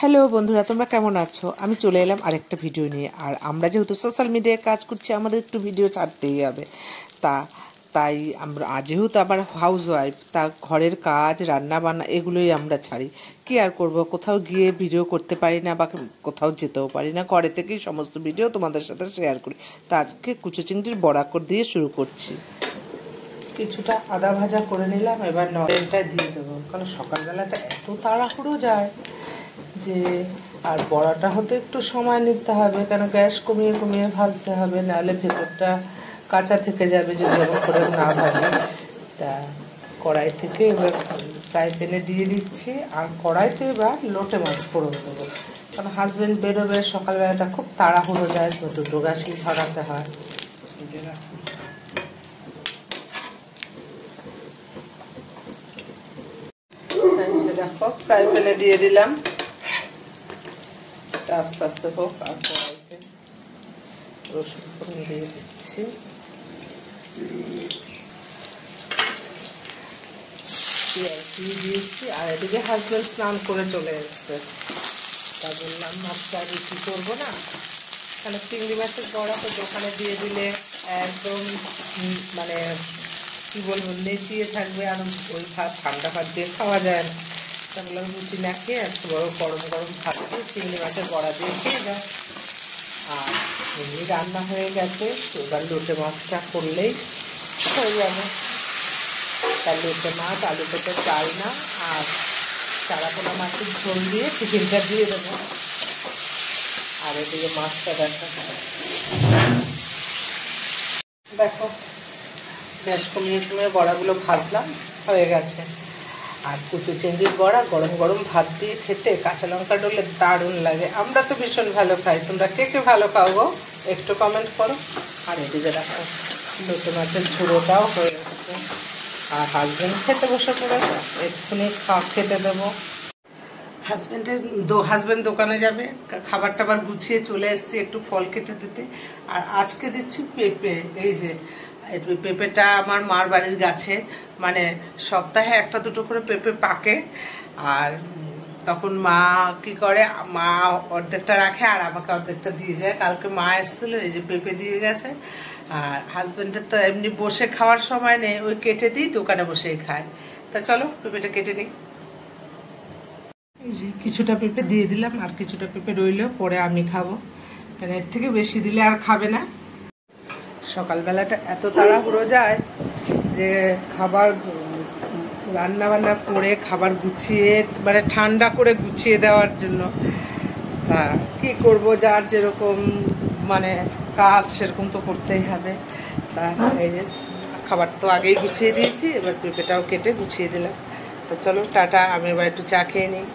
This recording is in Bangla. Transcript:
হ্যালো বন্ধুরা, তোমরা কেমন আছো? আমি চলে এলাম আরেকটা ভিডিও নিয়ে। আর আমরা যেহেতু সোশ্যাল মিডিয়ায় কাজ করছি, আমাদের একটু ভিডিও ছাড়তেই হবে। তাই আমরা যেহেতু আবার হাউস ওয়াইফ, তা ঘরের কাজ, রান্না বান্না এগুলোই আমরা ছাড়ি। কি আর করব, কোথাও গিয়ে ভিডিও করতে পারি না বা কোথাও যেতেও পারি না। ঘরে থেকেই সমস্ত ভিডিও তোমাদের সাথে শেয়ার করি। তা আজকে কুচো চিংড়ির বড়া দিয়ে শুরু করছি। কিছুটা আদা ভাজা করে নিলাম, এবার নরেলটা দিয়ে দেবো, কারণ সকালবেলাটা এত তাড়াহুড়ো যায় যে। আর বড়াটা হতে একটু সময় নিতে হবে, কেন গ্যাস কমিয়ে কমিয়ে ভাজতে হবে, নাহলে ভেতরটা কাঁচা থেকে যাবে যদি এরকম করে না ভাজি। তা কড়াই থেকে এবার ফ্রাই প্যানে দিয়ে দিচ্ছি, আর কড়াইতে এবার লোটে মাছ ফোড়ন দেবো, কারণ হাজব্যান্ড বেরোবে, সকালবেলাটা খুব তাড়াহুড়ো যায়, তো দুটো গাছই ধরাতে হয়। দেখো ফ্রাই প্যানে দিয়ে দিলাম, আস্তে আস্তে হোক। আর কড়াইতে রসুন ফোড়ন দিয়ে দিচ্ছি, পেঁয়াজ দিয়ে দিয়েছি। আর এদিকে হাজব্যান্ড স্নান করে চলে এসছে, তা বললাম মাছটা আর কি করবো না, তাহলে চিংড়ি মাছের বড়া তো দোকানে দিয়ে দিলে একদম মানে কী বলবো নেচিয়ে থাকবে, আর ওই ভাত ঠান্ডা ভাত দিয়ে খাওয়া যায় না। তা বললাম রুটি না খেয়ে একটু বড় গরম গরম ভাত দিয়ে চিংড়ি মাছের বড়া দিয়ে খেয়ে যায়। আর এমনি রান্না হয়ে গেছে, এবার লোটে মাছটা করলেই হয়ে যাবে। তার লোটে মাছ, আলু পেঁপে চাল না, আর চারাপোনা মাছের ঝোল দিয়ে টিফিনটা দিয়ে দেবো। আর এদিকে মাছটা দেখো গ্যাস কমিয়ে কমিয়ে বড়াগুলো ভাজলাম, হয়ে গেছে। আর কুচো চিংড়ির বড়া গরম গরম ভাত দিয়ে খেতে কাঁচা লঙ্কা ডলে দারুণ লাগে। আমরা তো ভীষণ ভালো খাই, তোমরা কে কে ভালো খাও গো একটু কমেন্ট করো। আর এদিকে দেখো লোটে মাছের ঝুড়োটাও হয়ে গেছে, আর হাজব্যান্ড খেতে বসে পড়েছে, এক্ষুনি খেতে দেবো। হাজব্যান্ড দোকানে যাবে, খাবার টাবার গুছিয়ে চলে এসেছি একটু ফল কেটে দিতে। আর আজকে দিচ্ছি পেঁপে। এই যে পেঁপেটা আমার মার বাড়ির গাছে, মানে সপ্তাহে একটা দুটো করে পেঁপে পাকে। আর তখন মা কি করে, মা অর্ধেকটা রাখে আর আমাকে অর্ধেকটা দিয়ে যায়। কালকে মা এসেছিল, এই যে পেঁপে দিয়ে গেছে। আর হাজব্যান্ডের তো এমনি বসে খাওয়ার সময় নেই, ওই কেটে দিই, দোকানে বসেই খায়। তা চলো পেঁপেটা কেটে নিই। এই যে কিছুটা পেঁপে দিয়ে দিলাম, আর কিছুটা পেঁপে রইল, পরে আমি খাবো, কারণ এর থেকে বেশি দিলে আর খাবে না। সকালবেলাটা এত তাড়াহুড়ো যায় যে খাবার রান্না বান্না করে খাবার গুছিয়ে, মানে ঠান্ডা করে গুছিয়ে দেওয়ার জন্য। তা কী করবো, যার যেরকম মানে কাজ সেরকম তো করতেই হবে। তা এই যে খাবার তো আগেই গুছিয়ে দিয়েছি, এবার পেঁপেটাও কেটে গুছিয়ে দিলাম। তো চলো টাটা, আমি এবার একটু চা খেয়ে নিই।